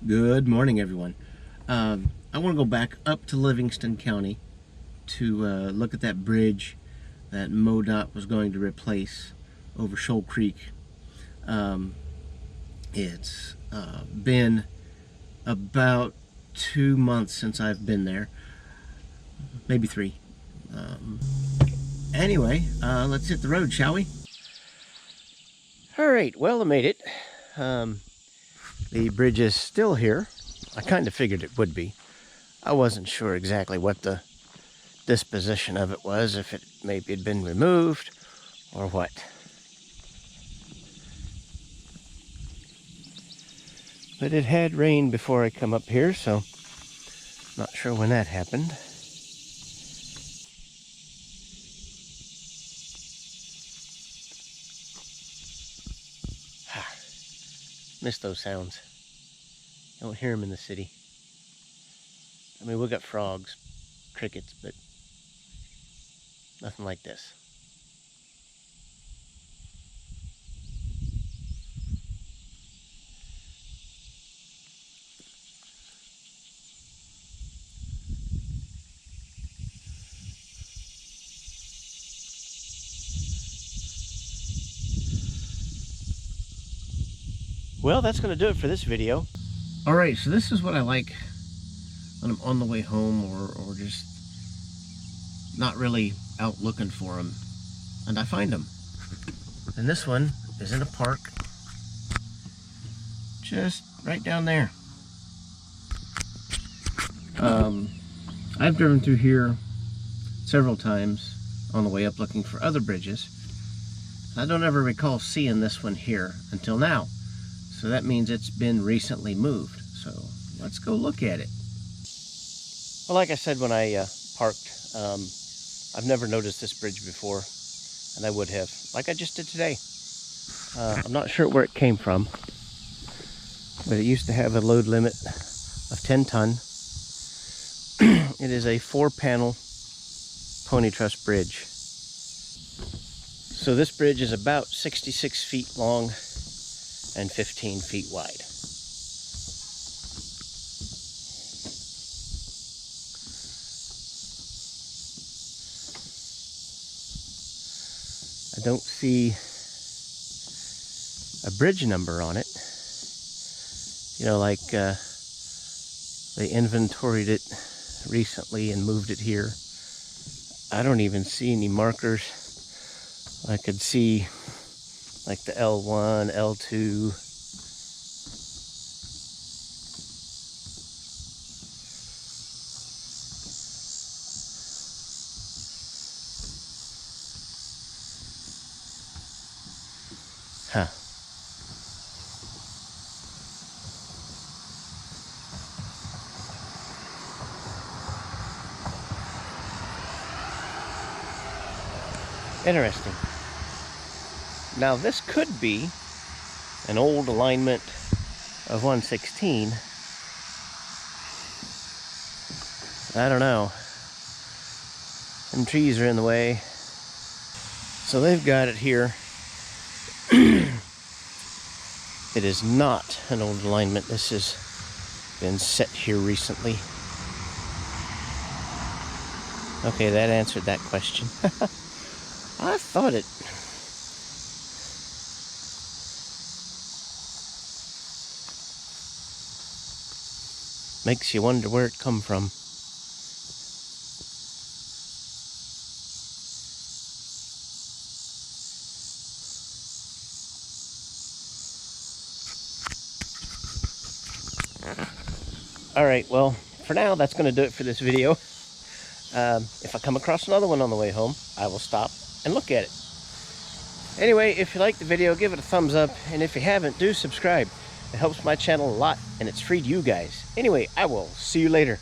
Good morning, everyone. I want to go back up to Livingston County to look at that bridge that MoDOT was going to replace over Shoal Creek. It's been about 2 months since I've been there, maybe 3. Anyway, let's hit the road, shall we? All right, well, I made it. The bridge is still here. I kind of figured it would be. I wasn't sure exactly what the disposition of it was, if it maybe had been removed or what. But it had rained before I come up here, so not sure when that happened. Miss those sounds. Don't hear them in the city. I mean, we got frogs, crickets, but nothing like this. Well, that's going to do it for this video. Alright, so this is what I like when I'm on the way home or just not really out looking for them. And I find them. And this one is in a park just right down there. I've driven through here several times on the way up looking for other bridges. I don't ever recall seeing this one here until now. So that means it's been recently moved. So let's go look at it. Well, like I said when I parked, I've never noticed this bridge before, and I would have, like I just did today. I'm not sure where it came from, but it used to have a load limit of 10 ton. It is a 4-panel pony truss bridge. So this bridge is about 66 feet long and 15 feet wide. I don't see a bridge number on it. You know, like they inventoried it recently and moved it here. I don't even see any markers. I could see like the L1, L2. Huh. Interesting. Now this could be an old alignment of 116. I don't know. Them trees are in the way. So they've got it here. It is not an old alignment. This has been set here recently. Okay, that answered that question. I thought it. Makes you wonder where it come from. Alright, well, for now, that's going to do it for this video. If I come across another one on the way home, I will stop and look at it. Anyway, if you liked the video, give it a thumbs up, and if you haven't, do subscribe. It helps my channel a lot, and it's free to you guys. Anyway, I will see you later.